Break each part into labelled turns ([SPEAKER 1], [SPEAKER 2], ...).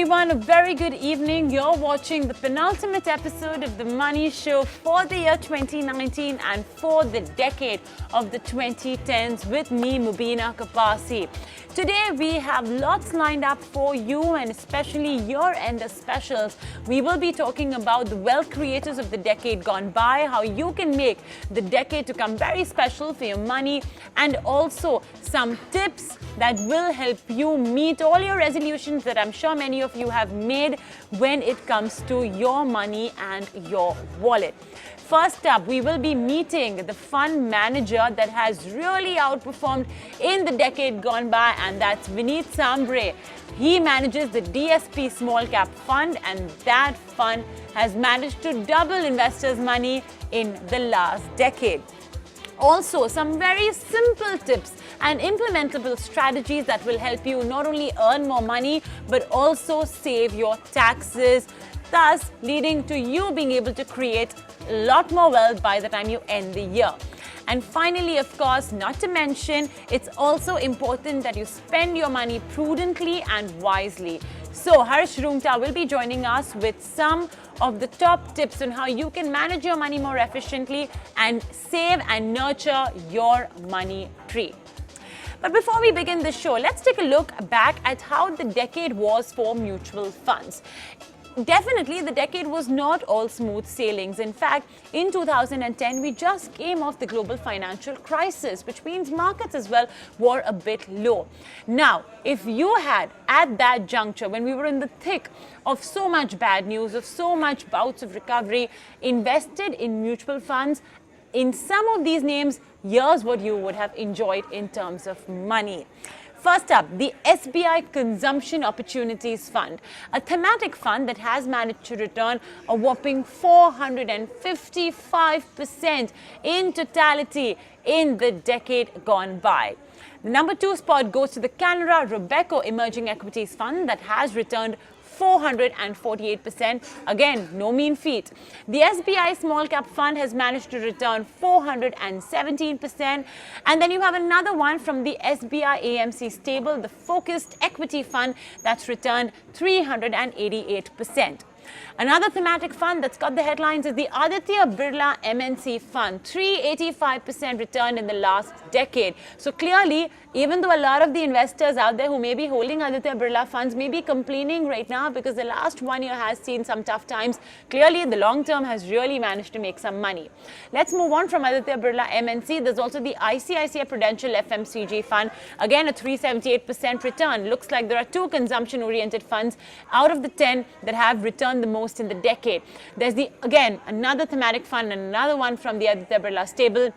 [SPEAKER 1] everyone, a very good evening. You're watching the penultimate episode of The Money Show for the year 2019 and for the decade of the 2010s with me, Mubina Kapasi. Today we have lots lined up for you and especially your end specials. We will be talking about the wealth creators of the decade gone by, how you can make the decade to come very special for your money, and also some tips that will help you meet all your resolutions that I'm sure many of you have made when it comes to your money and your wallet. First up, we will be meeting the fund manager that has really outperformed in the decade gone by, and that's Vinit Sambre. He manages the DSP small cap fund, and that fund has managed to double investors' money in the last decade. Also, some very simple tips and implementable strategies that will help you not only earn more money but also save your taxes, thus leading to you being able to create a lot more wealth by the time you end the year. And finally, of course, not to mention, it's also important that you spend your money prudently and wisely. So Harsh Rungta will be joining us with some of the top tips on how you can manage your money more efficiently and save and nurture your money tree. But before we begin the show, let's take a look back at how the decade was for mutual funds. Definitely, the decade was not all smooth sailings. In fact, in 2010, we just came off the global financial crisis, which means markets as well were a bit low. Now, if you had, at that juncture, when we were in the thick of so much bad news, of so much bouts of recovery, invested in mutual funds, in some of these names, here's what you would have enjoyed in terms of money. First up, the SBI Consumption Opportunities Fund, a thematic fund that has managed to return a whopping 455% in totality in the decade gone by. The number 2 spot goes to the Canara Robeco Emerging Equities Fund that has returned 448%. Again, no mean feat. The SBI Small Cap Fund has managed to return 417%. And then you have another one from the SBI AMC stable, the Focused Equity Fund, that's returned 388%. Another thematic fund that's got the headlines is the Aditya Birla MNC Fund, 385% return in the last decade. So clearly, even though a lot of the investors out there who may be holding Aditya Birla funds may be complaining right now because the last 1 year has seen some tough times, clearly the long term has really managed to make some money. Let's move on from Aditya Birla MNC. There's also the ICICI Prudential FMCG Fund, again a 378% return. Looks like there are 2 consumption-oriented funds out of the 10 that have returned the most in the decade. There's another thematic fund and another one from the Aditya Birla stable,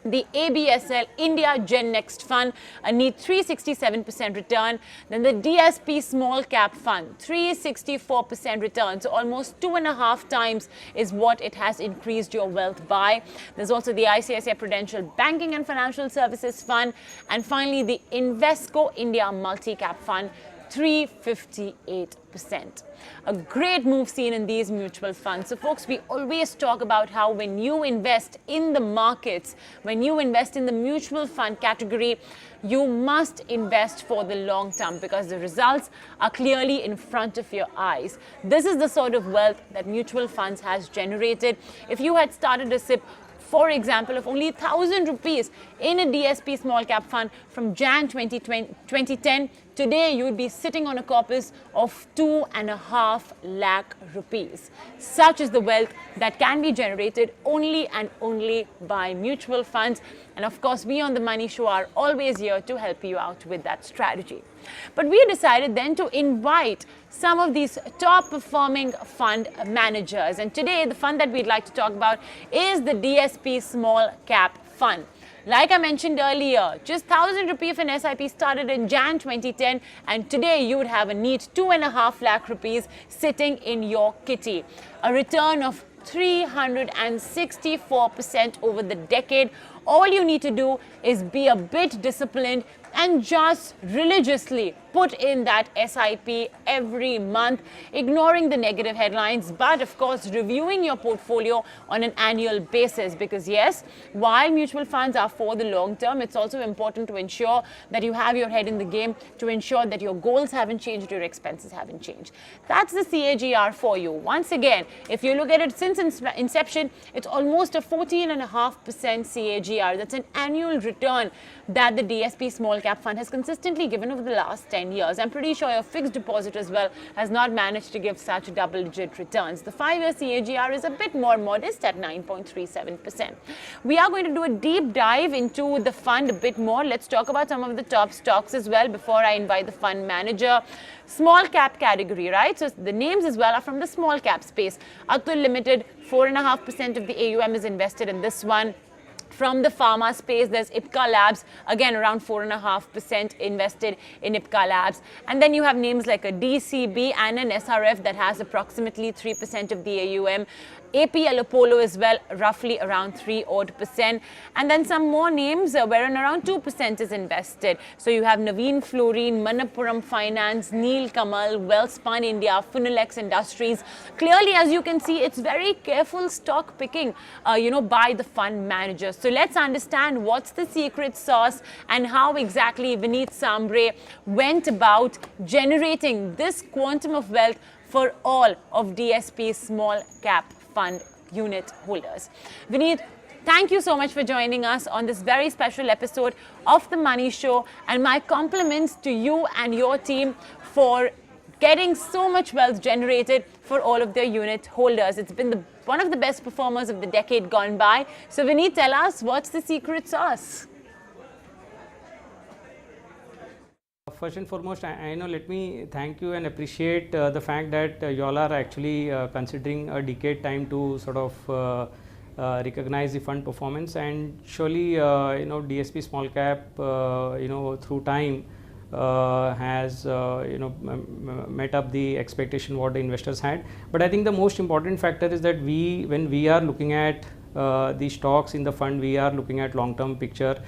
[SPEAKER 1] the ABSL India Gen Next Fund, a neat 367% return. Then the DSP Small Cap Fund, 364% return. So almost 2.5 times is what it has increased your wealth by. There's also the ICICI Prudential Banking and Financial Services Fund. And finally, the Invesco India Multi Cap Fund, 358%. A great move seen in these mutual funds. So folks, we always talk about how when you invest in the markets, when you invest in the mutual fund category, you must invest for the long term because the results are clearly in front of your eyes. This is the sort of wealth that mutual funds has generated. If you had started a SIP, for example, of only 1,000 rupees in a DSP small cap fund from Jan 2010, today you would be sitting on a corpus of 2.5 lakh rupees. Such is the wealth that can be generated only and only by mutual funds. And of course, we on The Money Show are always here to help you out with that strategy. But we decided then to invite some of these top performing fund managers. And today, the fund that we'd like to talk about is the DSP Small Cap Fund. Like I mentioned earlier, just 1,000 rupee of an SIP started in Jan 2010, and today you would have a neat 2.5 lakh rupees sitting in your kitty. A return of 364% over the decade. All you need to do is be a bit disciplined and just religiously put in that SIP every month, ignoring the negative headlines, but of course reviewing your portfolio on an annual basis. Because yes, while mutual funds are for the long term, it's also important to ensure that you have your head in the game, to ensure that your goals haven't changed, your expenses haven't changed. That's the CAGR for you. Once again, if you look at it since inception, it's almost a 14.5% CAGR. That's an annual return that the DSP small cap fund has consistently given over the last 10 years. I'm pretty sure your fixed deposit as well has not managed to give such double-digit returns. The 5-year CAGR is a bit more modest at 9.37%. We are going to do a deep dive into the fund a bit more. Let's talk about some of the top stocks as well before I invite the fund manager. Small cap category, right? So the names as well are from the small cap space. Atul Limited, 4.5% of the AUM is invested in this one. From the pharma space, there's Ipca Labs, again around 4.5% invested in Ipca Labs. And then you have names like a DCB and an SRF that has approximately 3% of the AUM. APL Apollo as well, roughly around 3% and then some more names wherein around 2% is invested. So you have Naveen Fluorine, Manappuram Finance, Neel Kamal, Wellspun India, Funilex Industries. Clearly, as you can see, it's very careful stock picking, by the fund manager. So let's understand what's the secret sauce and how exactly Vinit Sambre went about generating this quantum of wealth for all of DSP's small cap fund unit holders. Vinit, thank you so much for joining us on this very special episode of The Money Show, and my compliments to you and your team for getting so much wealth generated for all of their unit holders. It's been one of the best performers of the decade gone by. So Vinit, tell us, what's the secret sauce?
[SPEAKER 2] First and foremost, I know, let me thank you and appreciate the fact that y'all are actually considering a decade time to sort of recognize the fund performance, and surely DSP small cap through time has met up the expectation what the investors had. But I think the most important factor is that when we are looking at the stocks in the fund, we are looking at long-term picture.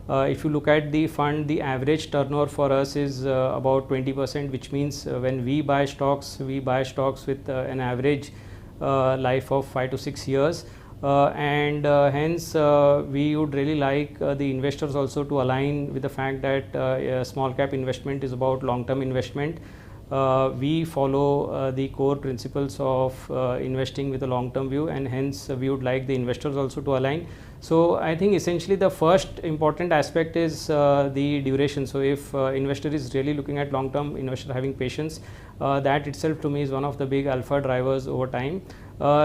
[SPEAKER 2] If you look at the fund, the average turnover for us is about 20%, which means when we buy stocks with an average life of 5 to 6 years. Hence we would really like the investors also to align with the fact that a small cap investment is about long-term investment. We follow the core principles of investing with a long-term view, and hence we would like the investors also to align. So I think essentially the first important aspect is the duration. So if investor is really looking at long-term, investor having patience, that itself to me is one of the big alpha drivers over time.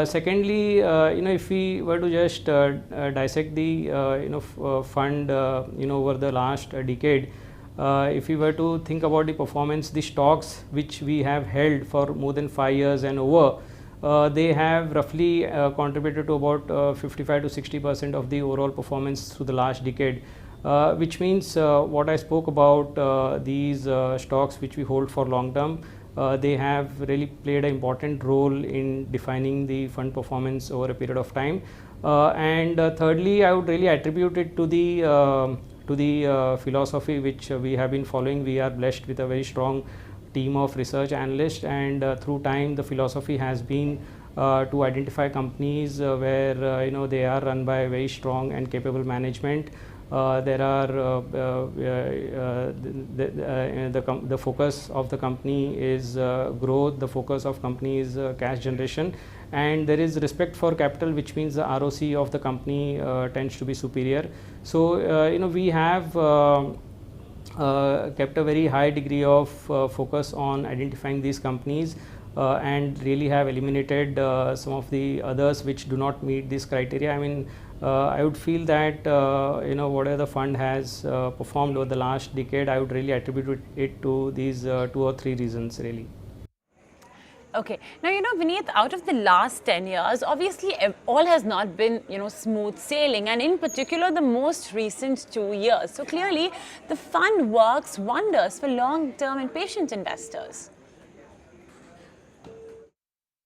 [SPEAKER 2] Secondly, if we were to just dissect the fund over the last decade, if we were to think about the performance, the stocks which we have held for more than 5 years and over, they have roughly contributed to about 55 to 60% of the overall performance through the last decade, which means what I spoke about, these stocks which we hold for long term, they have really played an important role in defining the fund performance over a period of time. Thirdly, I would really attribute it to the philosophy which we have been following. We are blessed with a very strong team of research analysts, and through time the philosophy has been to identify companies where they are run by a very strong and capable management. There are the focus of the company is growth, the focus of company is cash generation, and there is respect for capital, which means the ROC of the company tends to be superior. So we have kept a very high degree of focus on identifying these companies and really have eliminated some of the others which do not meet this criteria. I mean, I would feel that whatever the fund has performed over the last decade, I would really attribute it to these 2 or 3 reasons really.
[SPEAKER 1] Okay. Now, Vinit, out of the last 10 years, obviously all has not been, smooth sailing, and in particular the most recent 2 years. So clearly the fund works wonders for long-term and patient investors.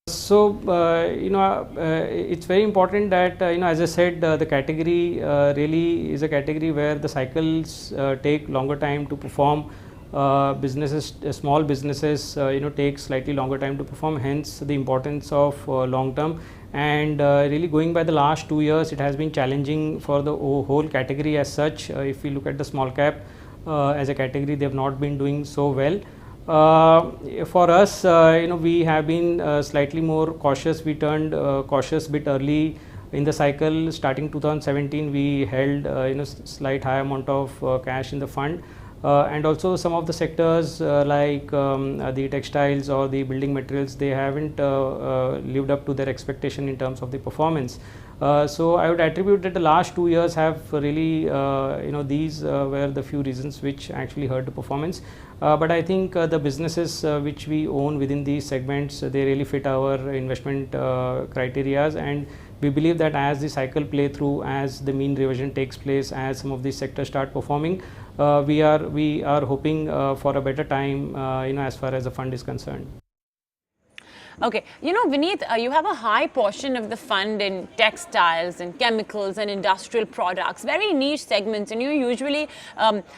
[SPEAKER 2] So, it's very important that, as I said, the category really is a category where the cycles take longer time to perform. small businesses take slightly longer time to perform, hence the importance of long term. And really going by the last 2 years, it has been challenging for the whole category as such. If we look at the small cap as a category, they have not been doing so well. For us, we have been slightly more cautious. We turned cautious bit early in the cycle. Starting 2017, we held slight high amount of cash in the fund. And also some of the sectors like the textiles or the building materials, they haven't lived up to their expectation in terms of the performance. So I would attribute that the last 2 years have really, these were the few reasons which actually hurt the performance. But I think the businesses which we own within these segments, they really fit our investment criteria, and we believe that as the cycle play through, as the mean reversion takes place, as some of these sectors start performing, we are hoping for a better time, as far as the fund is concerned.
[SPEAKER 1] Okay, Vinit, you have a high portion of the fund in textiles and chemicals and industrial products, very niche segments, and you usually,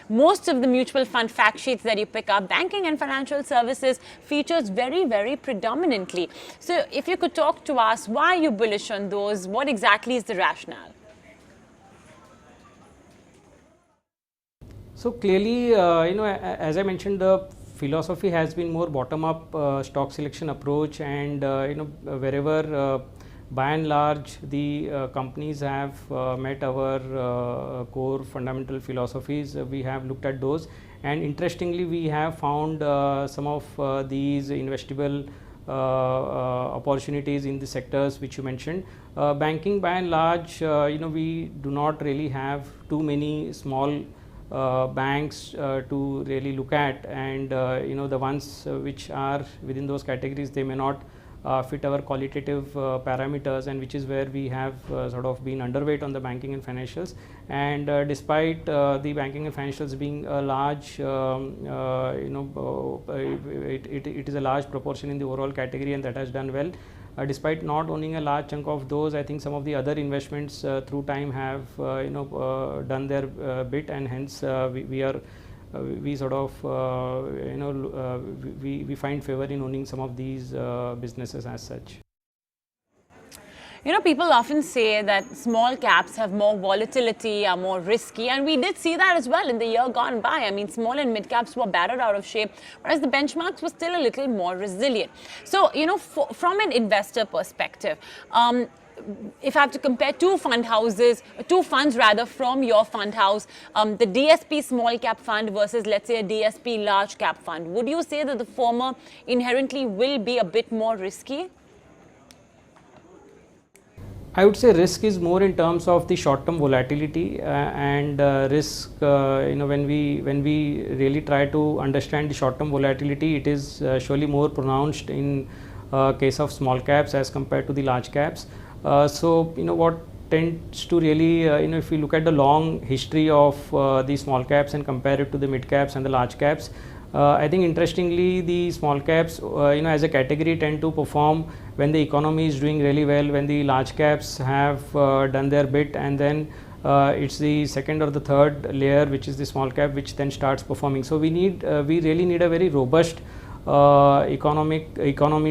[SPEAKER 1] most of the mutual fund fact sheets that you pick up, banking and financial services features very, very predominantly. So if you could talk to us, why are you bullish on those? What exactly is the rationale?
[SPEAKER 2] So clearly, as I mentioned, the philosophy has been more bottom-up stock selection approach, and wherever by and large the companies have met our core fundamental philosophies, we have looked at those, and interestingly we have found some of these investable opportunities in the sectors which you mentioned. Banking by and large, we do not really have too many small banks to really look at, and the ones which are within those categories, they may not fit our qualitative parameters, and which is where we have sort of been underweight on the banking and financials. And despite the banking and financials being a large, it is a large proportion in the overall category, and that has done well. Despite not owning a large chunk of those, I think some of the other investments through time have done their bit, and hence we sort of we find favor in owning some of these businesses as such.
[SPEAKER 1] People often say that small caps have more volatility, are more risky, and we did see that as well in the year gone by. I mean, small and mid caps were battered out of shape, whereas the benchmarks were still a little more resilient. So, from an investor perspective, if I have to compare two funds rather from your fund house, the DSP small cap fund versus, let's say, a DSP large cap fund, would you say that the former inherently will be a bit more risky?
[SPEAKER 2] I would say risk is more in terms of the short-term volatility, and risk. When we really try to understand the short-term volatility, it is surely more pronounced in case of small caps as compared to the large caps. So what tends to really, if we look at the long history of the small caps and compare it to the mid caps and the large caps, I think interestingly the small caps as a category tend to perform when the economy is doing really well, when the large caps have done their bit, and then it's the second or the third layer, which is the small cap, which then starts performing. So we really need a very robust economy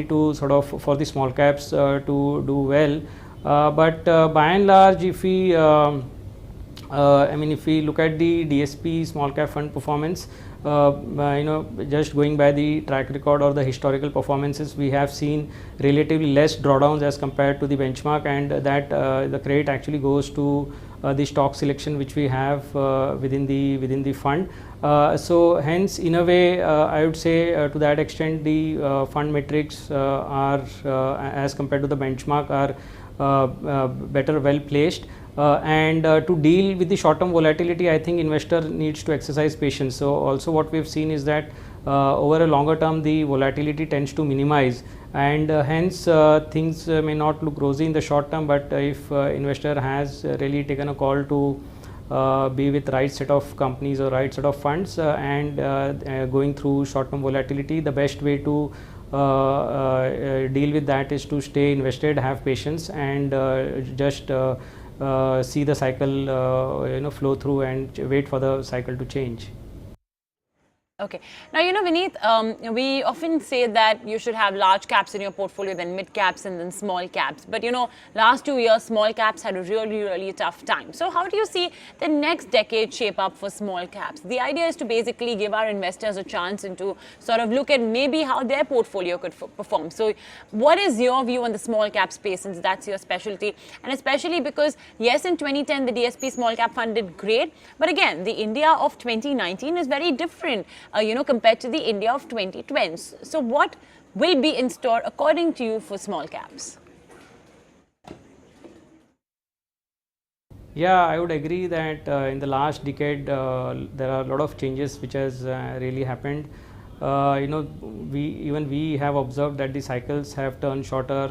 [SPEAKER 2] to sort of for the small caps to do well. But by and large, if we if we look at the DSP small cap fund performance, just going by the track record or the historical performances, we have seen relatively less drawdowns as compared to the benchmark, and that the credit actually goes to the stock selection which we have within the fund. So hence, in a way, I would say to that extent the fund metrics are as compared to the benchmark are better well placed. And to deal with the short-term volatility, I think investor needs to exercise patience. So also what we have seen is that over a longer term, the volatility tends to minimize, and hence things may not look rosy in the short term. But if investor has really taken a call to be with right set of companies or right set of funds and going through short-term volatility, the best way to deal with that is to stay invested, have patience, and just see the cycle flow through and wait for the cycle to change.
[SPEAKER 1] Okay. Now, Vinit, we often say that you should have large caps in your portfolio, then mid caps, and then small caps. But, last 2 years, small caps had a really, really tough time. So, how do you see the next decade shape up for small caps? The idea is to basically give our investors a chance and to sort of look at maybe how their portfolio could perform. So, what is your view on the small cap space, since that's your specialty? And especially because, yes, in 2010, the DSP small cap fund did great. But again, the India of 2019 is very different. Compared to the India of 2020. So what will be in store according to you for small caps?
[SPEAKER 2] Yeah, I would agree that in the last decade there are a lot of changes which has really happened. We have observed that the cycles have turned shorter.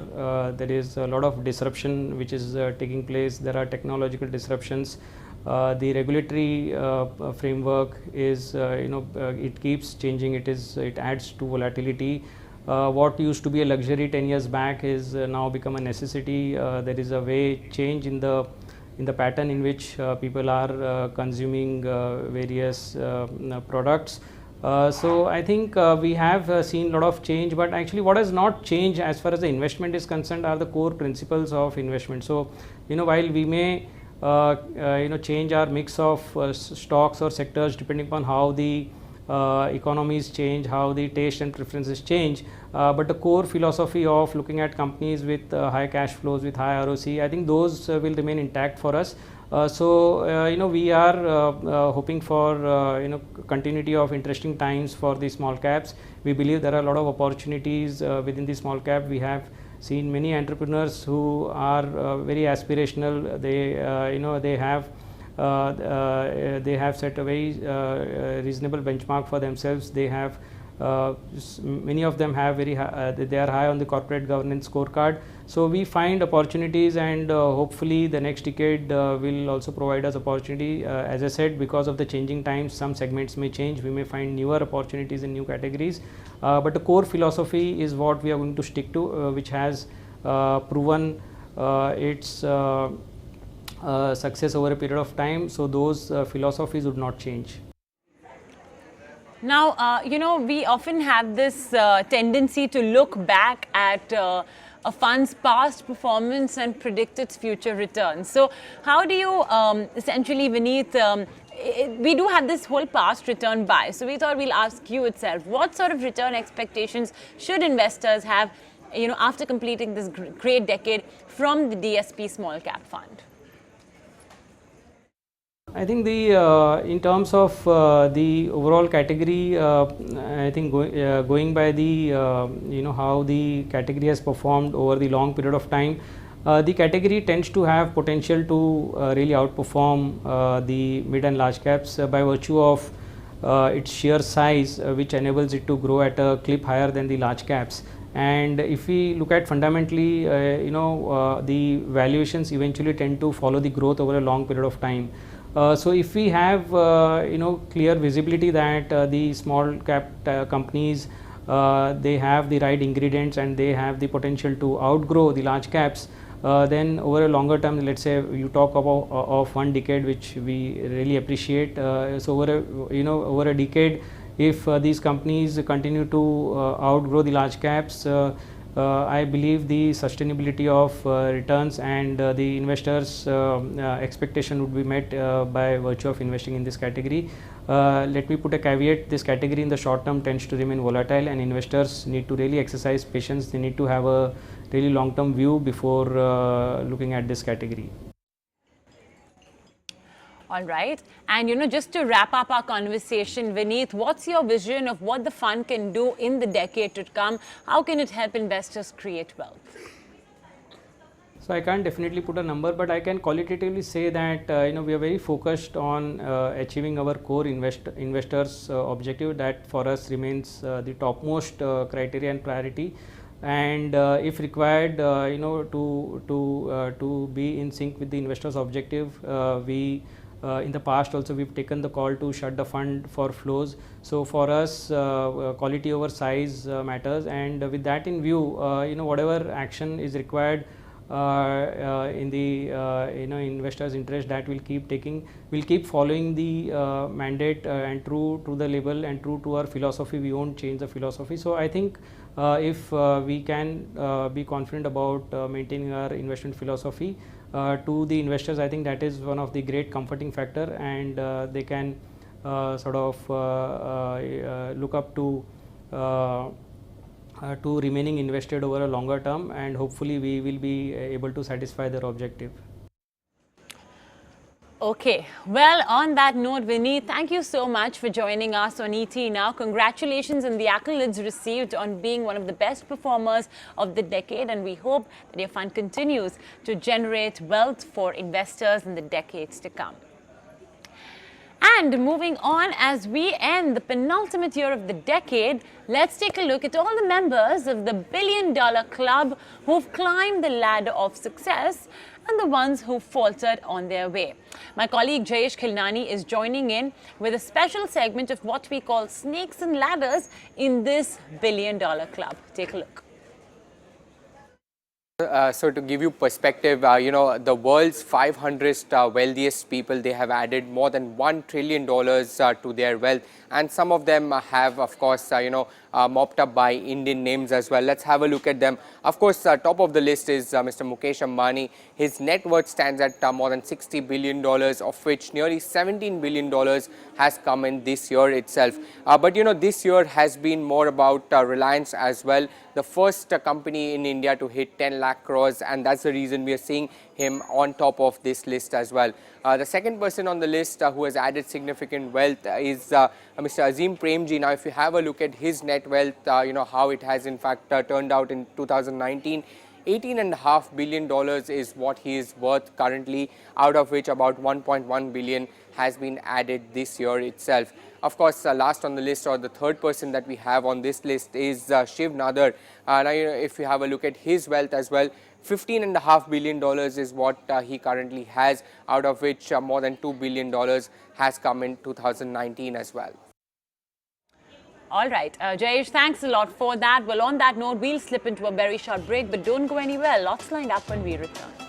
[SPEAKER 2] There is a lot of disruption which is taking place. There are technological disruptions. The regulatory framework is, it keeps changing. It adds to volatility. What used to be a luxury 10 years back is now become a necessity. There is a change in the pattern in which people are consuming various products. So I think we have seen a lot of change, but actually what has not changed as far as the investment is concerned are the core principles of investment. So while we may change our mix of stocks or sectors depending upon how the economies change, how the taste and preferences change, but the core philosophy of looking at companies with high cash flows, with high ROC, I think those will remain intact for us. We are hoping for continuity of interesting times for the small caps. We believe there are a lot of opportunities within the small cap. We have seen many entrepreneurs who are very aspirational. They have set a very reasonable benchmark for themselves. They have many of them have they are high on the corporate governance scorecard. So we find opportunities, and hopefully the next decade will also provide us opportunity. As I said, because of the changing times, some segments may change. We may find newer opportunities in new categories, but the core philosophy is what we are going to stick to, which has proven its success over a period of time. So those philosophies would not change.
[SPEAKER 1] Now, we often have this tendency to look back at a fund's past performance and predict its future returns. So how do you essentially, Vinit, we do have this whole past return bias. So we thought we'll ask you itself, what sort of return expectations should investors have, after completing this great decade from the DSP small cap fund?
[SPEAKER 2] I think in terms of the overall category, I think going by the how the category has performed over the long period of time, the category tends to have potential to really outperform the mid and large caps by virtue of its sheer size, which enables it to grow at a clip higher than the large caps. And if we look at fundamentally, the valuations eventually tend to follow the growth over a long period of time. So if we have clear visibility that the small cap companies they have the right ingredients and they have the potential to outgrow the large caps, then over a longer term, let's say you talk about of 1 decade, which we really appreciate. So over a decade, if these companies continue to outgrow the large caps, I believe the sustainability of returns and the investors' expectation would be met by virtue of investing in this category. Let me put a caveat: this category in the short term tends to remain volatile, and investors need to really exercise patience. They need to have a really long-term view before looking at this category.
[SPEAKER 1] All right. And, just to wrap up our conversation, Vinit, what's your vision of what the fund can do in the decade to come? How can it help investors create wealth?
[SPEAKER 2] So I can't definitely put a number, but I can qualitatively say that we are very focused on achieving our core investors objective. That for us remains the topmost criteria and priority. And if required, to be in sync with the investors' objective, we in the past also we've taken the call to shut the fund for flows. So for us, quality over size matters, and with that in view, whatever action is required in the investors' interest, that will keep following the mandate and true to the label and true to our philosophy. We won't change the philosophy. So I think if we can be confident about maintaining our investment philosophy to the investors, I think that is one of the great comforting factor, and they can look up to remaining invested over a longer term, and hopefully we will be able to satisfy their objective.
[SPEAKER 1] Okay, well, on that note, Vinit, thank you so much for joining us on ET Now. Congratulations on the accolades received on being one of the best performers of the decade, and we hope that your fund continues to generate wealth for investors in the decades to come. And moving on, as we end the penultimate year of the decade, let's take a look at all the members of the $1 billion club who've climbed the ladder of success and the ones who faltered on their way. My colleague Jayesh Khilnani is joining in with a special segment of what we call snakes and ladders in this $1 billion club. Take a look.
[SPEAKER 3] So to give you perspective, the world's 500 wealthiest people, they have added more than $1 trillion to their wealth, and some of them have, of course, mopped up by Indian names as well. Let's have a look at them. Of course, top of the list is Mr. Mukesh Ambani. His net worth stands at more than $60 billion, of which nearly $17 billion has come in this year itself. But this year has been more about Reliance as well, the first company in India to hit 10 lakh crores, and that's the reason we are seeing him on top of this list as well. The second person on the list who has added significant wealth is Mr. Azim Premji. Now, if you have a look at his net wealth, how it has in fact turned out in 2019, $18.5 billion is what he is worth currently, out of which about 1.1 billion has been added this year itself. Of course, last on the list, or the third person that we have on this list, is Shiv Nadar. Now, if you have a look at his wealth as well, $15.5 billion is what he currently has, out of which more than $2 billion has come in 2019 as well.
[SPEAKER 1] All right, Jayesh, thanks a lot for that. Well, on that note, we'll slip into a very short break, but don't go anywhere. Lots lined up when we return.